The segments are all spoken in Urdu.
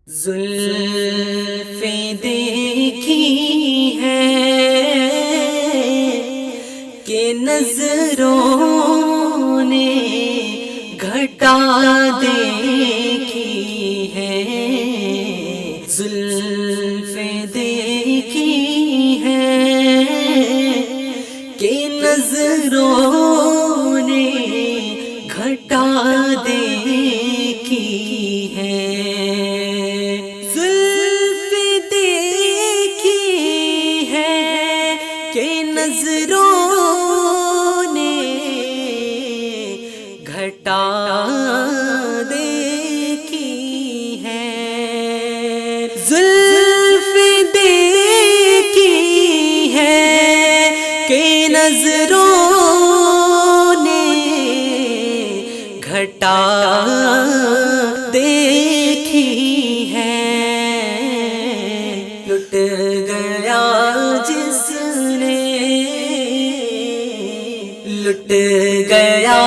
زلفیں دیکھی ہے کہ نظروں نے گھٹا دیکھی ہے، زلفیں دیکھی ہے کہ نظروں نے گھٹا دیکھی ہے، زلفیں دیکھی ہے کہ نظروں نے گھٹا دیکھی ہے، زلفیں دیکھی ہے کہ نظروں نے گھٹا دیکھی ہے، لٹ گیا جس نے، لٹ گیا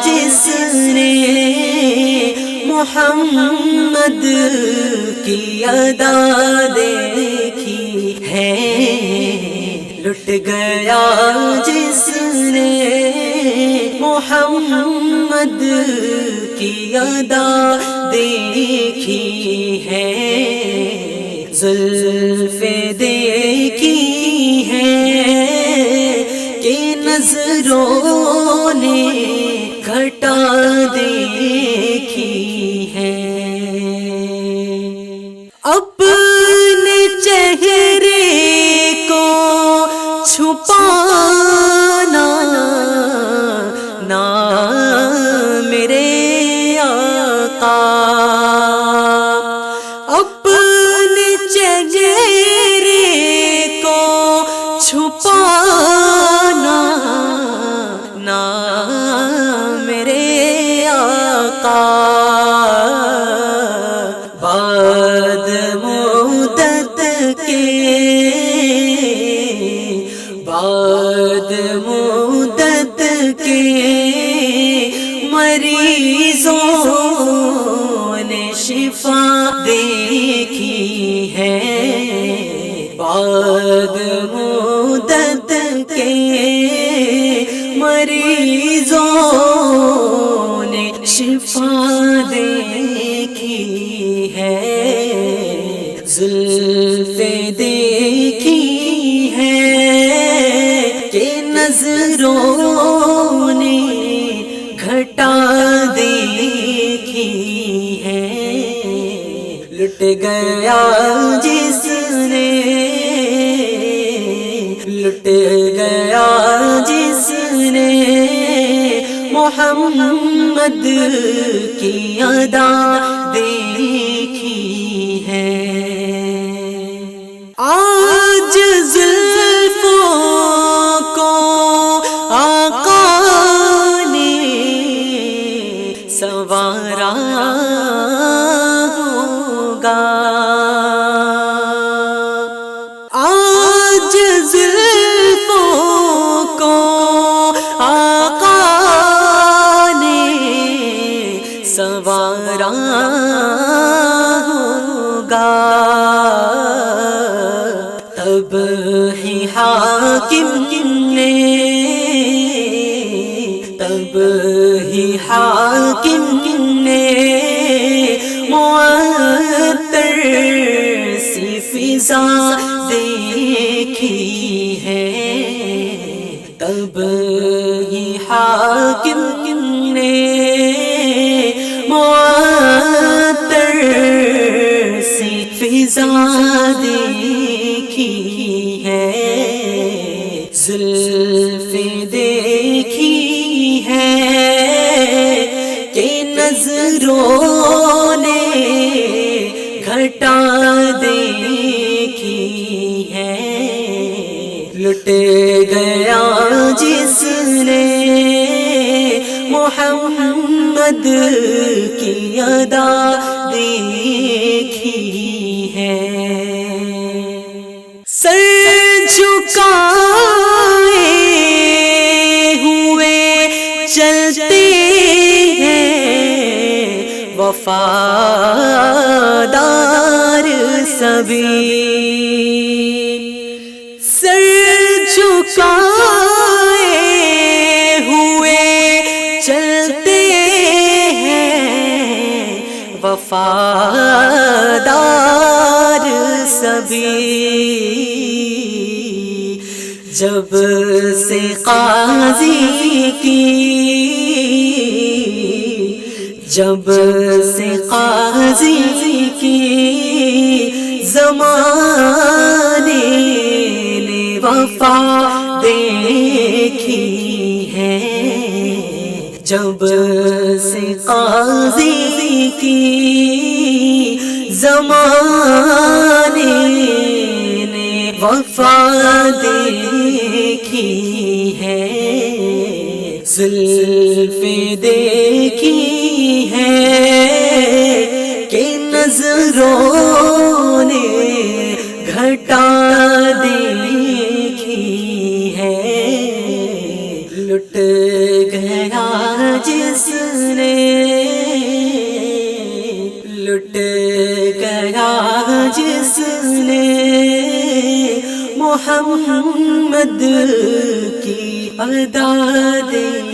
جس نے محمد کی ادا دیکھی ہے، لٹ گیا جس نے محمد کی ادا دیکھی ہے، زلفیں دیکھی ہے کہ نظروں نے گھٹا دیکھی ہے، اپنے چہرے کو چھپانا نہ میرے آقا، اپنے چہرے کو چھپانا نہ میرے آقا، بعد مدت کے، بعد مدت کے مریضوں نے شفا دیکھی ہے، بعد مدت کے مریضوں نے شفا دیکھی ہے، زلفیں دیکھی ہے کہ نظروں نے گھٹا دیکھی ہے، لٹ گیا جس نے، لٹ گیا جس نے محمد کی ادا دیکھی ہے، آج زلفوں کو آقا نے سنوارا ہوگا، آج زلفوں کو آقا نے سنوارا ہوگا، تب ہی حاکم نے، تب ہی حاکم نے معطر سی فضا دیکھی ہے، تب ہی حاکم نے معطر سی فضا دیکھی ہے، زلفیں دیکھی ہے کہ نظروں نے گھٹا دیکھی ہے، لٹ گیا جس نے محمد کی ادا دیکھی ہے، سر جھکائے ہوئے چلتے ہیں وفادار سبھی سر جھکائے ہوئے چلتے ہیں وفادار سبھی جب سے قاضی کی زمانے نے وفا دیکھی ہے جب سے قاضی کی زمانے نے وفا دیکھی ہے زلف دیکھی ہے کہ نظروں نے گھٹا دیکھی ہے لٹ گیا جس نے لٹ گیا جس نے محمد کی ادا دیکھی